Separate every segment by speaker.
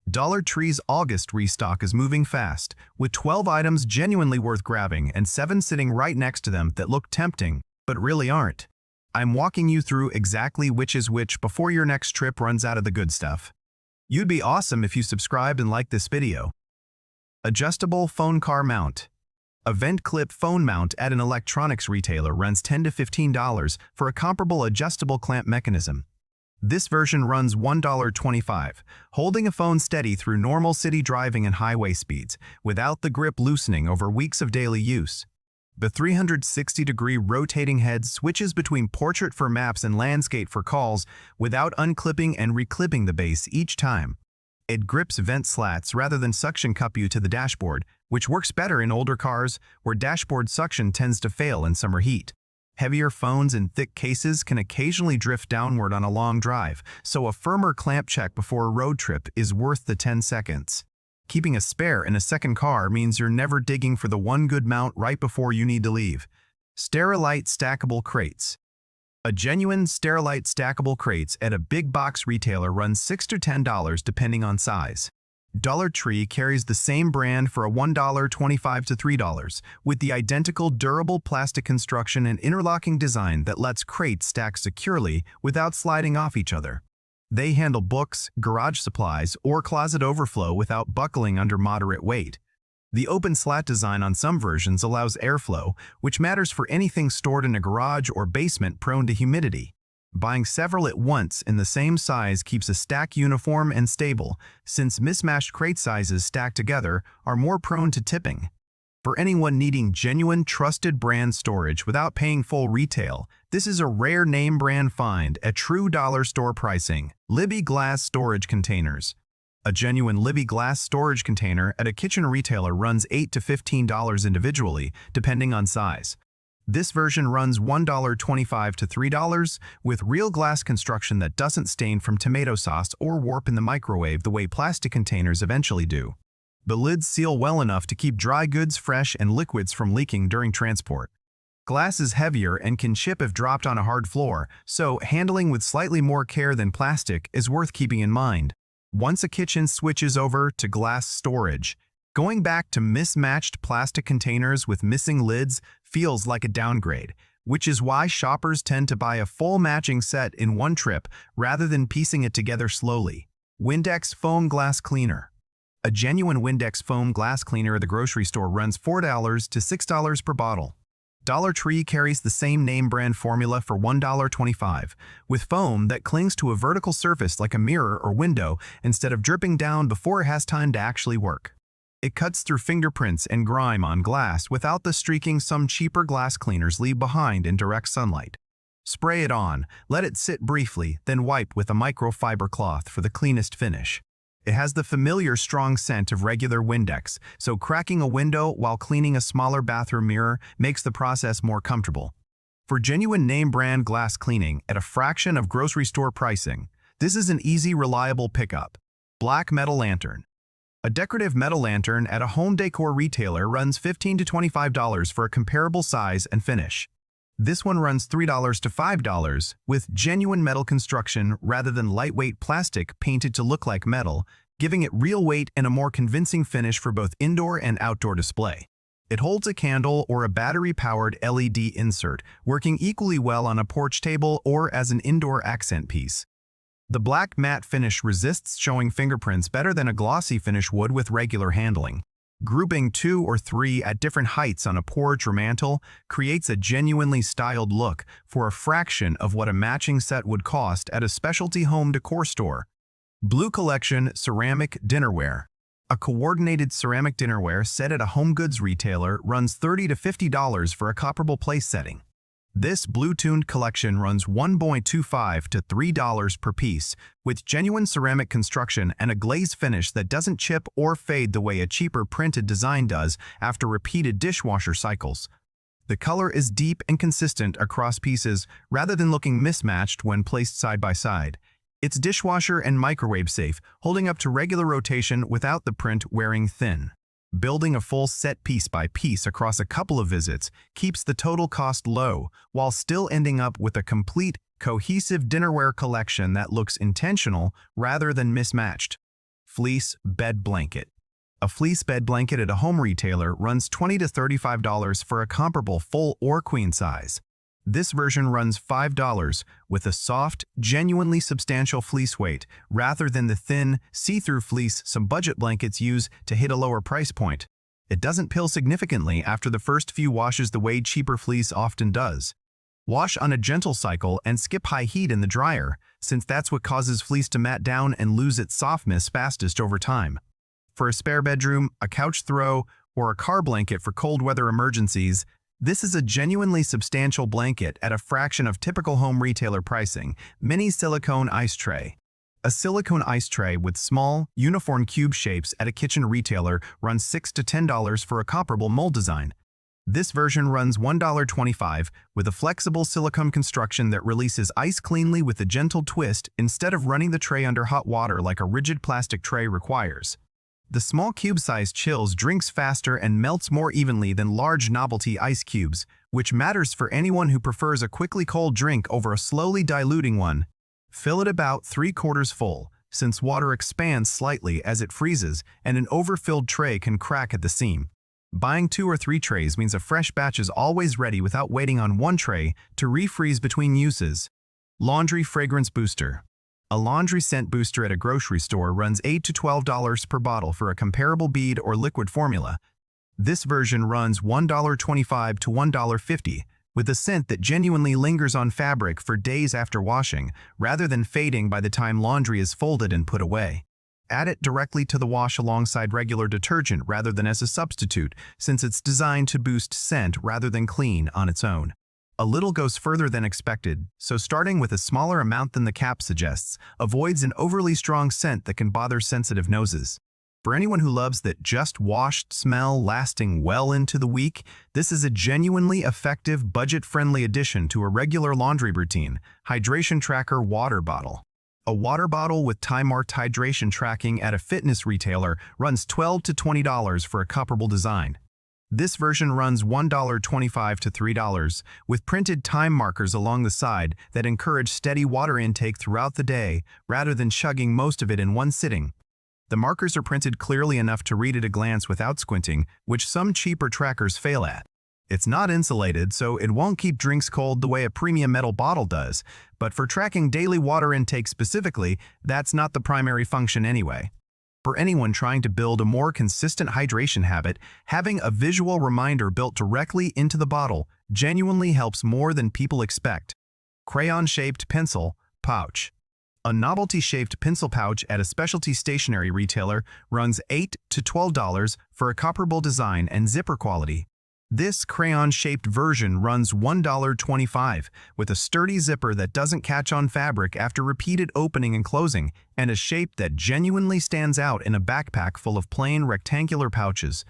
Speaker 1: Dollar Tree's August restock is moving fast, with 12 items genuinely worth grabbing and 7 sitting right next to them that look tempting, but really aren't. I'm walking you through exactly which is which before your next trip runs out of the good stuff. You'd be awesome if you subscribed and liked this video. Adjustable phone car mount. A vent clip phone mount at an electronics retailer runs $10 to $15 for a comparable adjustable clamp mechanism. This version runs $1.25, holding a phone steady through normal city driving and highway speeds, without the grip loosening over weeks of daily use. The 360-degree rotating head switches between portrait for maps and landscape for calls without unclipping and reclipping the base each time. It grips vent slats rather than suction cup you to the dashboard, which works better in older cars where dashboard suction tends to fail in summer heat. Heavier phones and thick cases can occasionally drift downward on a long drive, so a firmer clamp check before a road trip is worth the 10 seconds. Keeping a spare in a second car means you're never digging for the one good mount right before you need to leave. Sterilite stackable crates. A genuine Sterilite stackable crates at a big box retailer runs $6 to $10 depending on size. Dollar Tree carries the same brand for a $1.25 to $3, with the identical durable plastic construction and interlocking design that lets crates stack securely without sliding off each other. They handle books, garage supplies, or closet overflow without buckling under moderate weight. The open slat design on some versions allows airflow, which matters for anything stored in a garage or basement prone to humidity. Buying several at once in the same size keeps a stack uniform and stable, since mismatched crate sizes stacked together are more prone to tipping. For anyone needing genuine, trusted brand storage without paying full retail, this is a rare name brand find at true dollar store pricing. Libbey glass storage containers. A genuine Libbey glass storage container at a kitchen retailer runs $8 to $15 individually, depending on size. This version runs $1.25 to $3 with real glass construction that doesn't stain from tomato sauce or warp in the microwave the way plastic containers eventually do. The lids seal well enough to keep dry goods fresh and liquids from leaking during transport. Glass is heavier and can chip if dropped on a hard floor, so handling with slightly more care than plastic is worth keeping in mind. Once a kitchen switches over to glass storage, going back to mismatched plastic containers with missing lids feels like a downgrade, which is why shoppers tend to buy a full matching set in one trip rather than piecing it together slowly. Windex foam glass cleaner. A genuine Windex foam glass cleaner at the grocery store runs $4 to $6 per bottle. Dollar Tree carries the same name brand formula for $1.25, with foam that clings to a vertical surface like a mirror or window instead of dripping down before it has time to actually work. It cuts through fingerprints and grime on glass without the streaking some cheaper glass cleaners leave behind in direct sunlight. Spray it on, let it sit briefly, then wipe with a microfiber cloth for the cleanest finish. It has the familiar strong scent of regular Windex, so cracking a window while cleaning a smaller bathroom mirror makes the process more comfortable. For genuine name brand glass cleaning at a fraction of grocery store pricing, this is an easy, reliable pickup. Black metal lantern. A decorative metal lantern at a home decor retailer runs $15 to $25 for a comparable size and finish. This one runs $3 to $5 with genuine metal construction rather than lightweight plastic painted to look like metal, giving it real weight and a more convincing finish for both indoor and outdoor display. It holds a candle or a battery-powered LED insert, working equally well on a porch table or as an indoor accent piece. The black matte finish resists showing fingerprints better than a glossy finish would with regular handling. Grouping 2 or 3 at different heights on a porch or mantle creates a genuinely styled look for a fraction of what a matching set would cost at a specialty home decor store. Blue Collection ceramic dinnerware. A coordinated ceramic dinnerware set at a home goods retailer runs $30 to $50 for a comparable place setting. This blue-tuned collection runs $1.25 to $3 per piece, with genuine ceramic construction and a glaze finish that doesn't chip or fade the way a cheaper printed design does after repeated dishwasher cycles. The color is deep and consistent across pieces rather than looking mismatched when placed side by side. It's dishwasher and microwave safe, holding up to regular rotation without the print wearing thin. Building a full set piece by piece across a couple of visits keeps the total cost low, while still ending up with a complete, cohesive dinnerware collection that looks intentional rather than mismatched. Fleece bed blanket. A fleece bed blanket at a home retailer runs $20 to $35 for a comparable full or queen size. This version runs $5 with a soft, genuinely substantial fleece weight rather than the thin, see-through fleece some budget blankets use to hit a lower price point. It doesn't pill significantly after the first few washes the way cheaper fleece often does. Wash on a gentle cycle and skip high heat in the dryer, since that's what causes fleece to mat down and lose its softness fastest over time. For a spare bedroom, a couch throw, or a car blanket for cold weather emergencies, this is a genuinely substantial blanket at a fraction of typical home retailer pricing. Mini silicone ice tray. A silicone ice tray with small, uniform cube shapes at a kitchen retailer runs $6 to $10 for a comparable mold design. This version runs $1.25 with a flexible silicone construction that releases ice cleanly with a gentle twist instead of running the tray under hot water like a rigid plastic tray requires. The small cube-sized chills drinks faster and melts more evenly than large novelty ice cubes, which matters for anyone who prefers a quickly cold drink over a slowly diluting one. Fill it about 3/4 full, since water expands slightly as it freezes and an overfilled tray can crack at the seam. Buying 2 or 3 trays means a fresh batch is always ready without waiting on one tray to refreeze between uses. Laundry fragrance booster. A laundry scent booster at a grocery store runs $8 to $12 per bottle for a comparable bead or liquid formula. This version runs $1.25 to $1.50, with a scent that genuinely lingers on fabric for days after washing, rather than fading by the time laundry is folded and put away. Add it directly to the wash alongside regular detergent rather than as a substitute, since it's designed to boost scent rather than clean on its own. A little goes further than expected, so starting with a smaller amount than the cap suggests avoids an overly strong scent that can bother sensitive noses. For anyone who loves that just washed smell lasting well into the week, this is a genuinely effective, budget-friendly addition to a regular laundry routine. Hydration Tracker Water Bottle. A water bottle with time-marked hydration tracking at a fitness retailer runs $12 to $20 for a comparable design. This version runs $1.25 to $3, with printed time markers along the side that encourage steady water intake throughout the day rather than chugging most of it in one sitting. The markers are printed clearly enough to read at a glance without squinting, which some cheaper trackers fail at. It's not insulated, so it won't keep drinks cold the way a premium metal bottle does, but for tracking daily water intake specifically, that's not the primary function anyway. For anyone trying to build a more consistent hydration habit, having a visual reminder built directly into the bottle genuinely helps more than people expect. Crayon-shaped pencil pouch. A novelty-shaped pencil pouch at a specialty stationery retailer runs $8 to $12 for a comparable design and zipper quality. This crayon-shaped version runs $1.25 with a sturdy zipper that doesn't catch on fabric after repeated opening and closing, and a shape that genuinely stands out in a backpack full of plain rectangular pouches.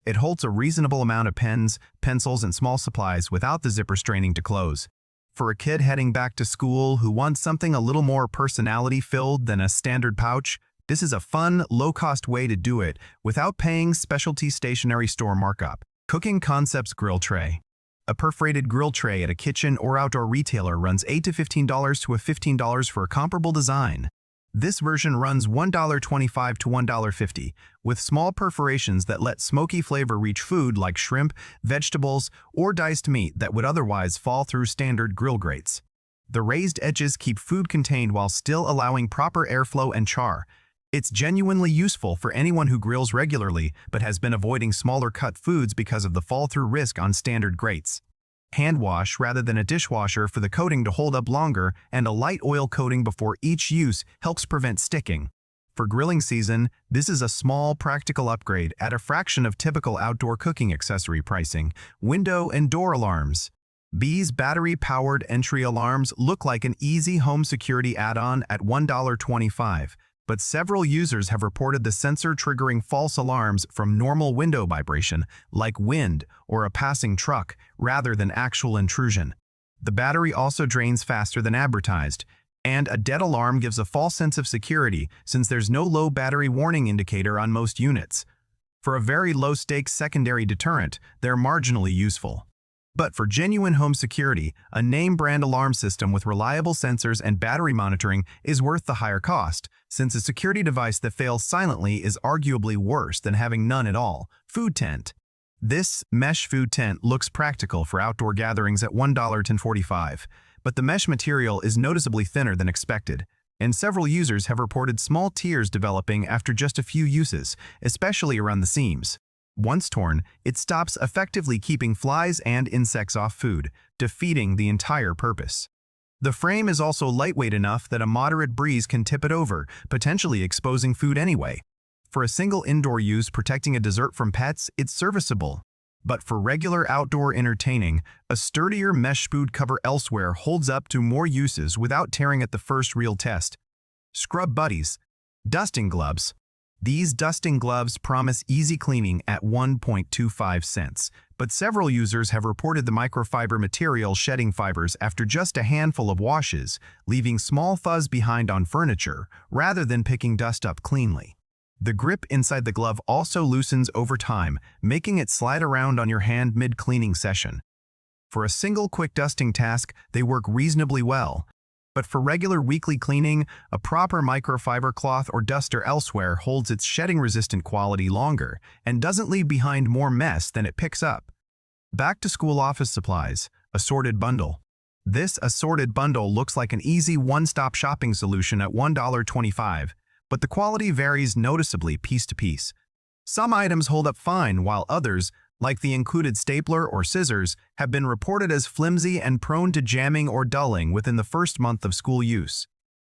Speaker 1: It holds a reasonable amount of pens, pencils, and small supplies without the zipper straining to close. For a kid heading back to school who wants something a little more personality-filled than a standard pouch, this is a fun, low-cost way to do it without paying specialty stationery store markup. Cooking Concepts Grill Tray. A perforated grill tray at a kitchen or outdoor retailer runs $8 to $15 to $15 for a comparable design. This version runs $1.25 to $1.50, with small perforations that let smoky flavor reach food like shrimp, vegetables, or diced meat that would otherwise fall through standard grill grates. The raised edges keep food contained while still allowing proper airflow and char. It's genuinely useful for anyone who grills regularly but has been avoiding smaller cut foods because of the fall-through risk on standard grates. Hand wash rather than a dishwasher for the coating to hold up longer, and a light oil coating before each use helps prevent sticking. For grilling season, this is a small, practical upgrade at a fraction of typical outdoor cooking accessory pricing. Window and door alarms. These battery-powered entry alarms look like an easy home security add-on at $1.25. But several users have reported the sensor triggering false alarms from normal window vibration, like wind or a passing truck, rather than actual intrusion. The battery also drains faster than advertised, and a dead alarm gives a false sense of security since there's no low battery warning indicator on most units. For a very low-stakes secondary deterrent, they're marginally useful. But for genuine home security, a name-brand alarm system with reliable sensors and battery monitoring is worth the higher cost, since a security device that fails silently is arguably worse than having none at all. Food tent. This mesh food tent looks practical for outdoor gatherings at $1.45, but the mesh material is noticeably thinner than expected, and several users have reported small tears developing after just a few uses, especially around the seams. Once torn, it stops effectively keeping flies and insects off food, defeating the entire purpose. The frame is also lightweight enough that a moderate breeze can tip it over, potentially exposing food anyway. For a single indoor use protecting a dessert from pets, it's serviceable. But for regular outdoor entertaining, a sturdier mesh food cover elsewhere holds up to more uses without tearing at the first real test. Scrub Buddies. Dusting gloves. These dusting gloves promise easy cleaning at 1.25 cents, but several users have reported the microfiber material shedding fibers after just a handful of washes, leaving small fuzz behind on furniture, rather than picking dust up cleanly. The grip inside the glove also loosens over time, making it slide around on your hand mid-cleaning session. For a single quick dusting task, they work reasonably well. But for regular weekly cleaning, a proper microfiber cloth or duster elsewhere holds its shedding-resistant quality longer and doesn't leave behind more mess than it picks up. Back-to-school office supplies. Assorted bundle. This assorted bundle looks like an easy one-stop shopping solution at $1.25, but the quality varies noticeably piece to piece. Some items hold up fine, while others, like the included stapler or scissors, have been reported as flimsy and prone to jamming or dulling within the first month of school use.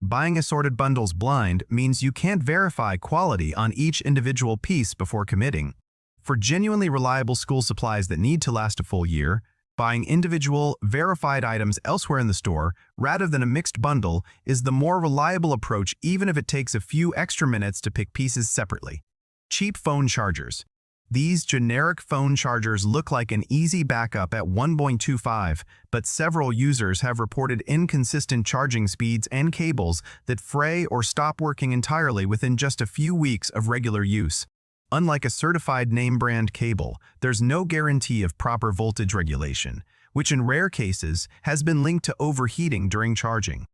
Speaker 1: Buying assorted bundles blind means you can't verify quality on each individual piece before committing. For genuinely reliable school supplies that need to last a full year, buying individual, verified items elsewhere in the store rather than a mixed bundle is the more reliable approach, even if it takes a few extra minutes to pick pieces separately. Cheap phone chargers. These generic phone chargers look like an easy backup at 1.25, but several users have reported inconsistent charging speeds and cables that fray or stop working entirely within just a few weeks of regular use. Unlike a certified name-brand cable, there's no guarantee of proper voltage regulation, which in rare cases has been linked to overheating during charging.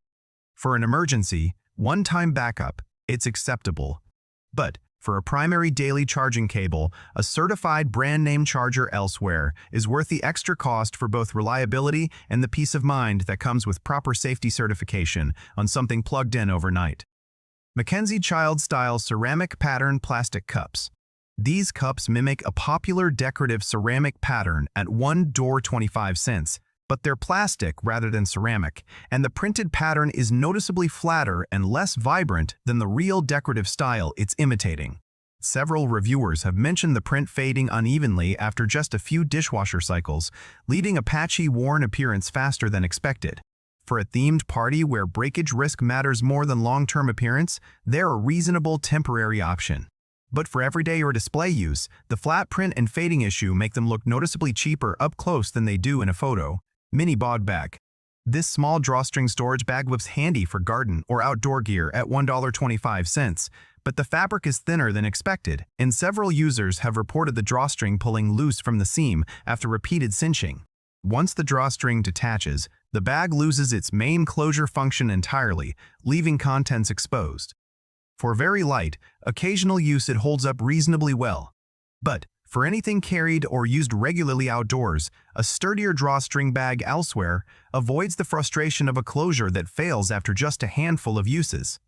Speaker 1: For an emergency, one-time backup, it's acceptable. But for a primary daily charging cable, a certified brand-name charger elsewhere is worth the extra cost for both reliability and the peace of mind that comes with proper safety certification on something plugged in overnight. Mackenzie Child-style ceramic pattern plastic cups. These cups mimic a popular decorative ceramic pattern at $1.25, but they're plastic rather than ceramic, and the printed pattern is noticeably flatter and less vibrant than the real decorative style it's imitating. Several reviewers have mentioned the print fading unevenly after just a few dishwasher cycles, leaving a patchy, worn appearance faster than expected. For a themed party where breakage risk matters more than long-term appearance, they're a reasonable temporary option. But for everyday or display use, the flat print and fading issue make them look noticeably cheaper up close than they do in a photo. Mini Bod Bag. This small drawstring storage bag looks handy for garden or outdoor gear at $1.25, but the fabric is thinner than expected, and several users have reported the drawstring pulling loose from the seam after repeated cinching. Once the drawstring detaches, the bag loses its main closure function entirely, leaving contents exposed. For very light, occasional use it holds up reasonably well. But for anything carried or used regularly outdoors, a sturdier drawstring bag elsewhere avoids the frustration of a closure that fails after just a handful of uses.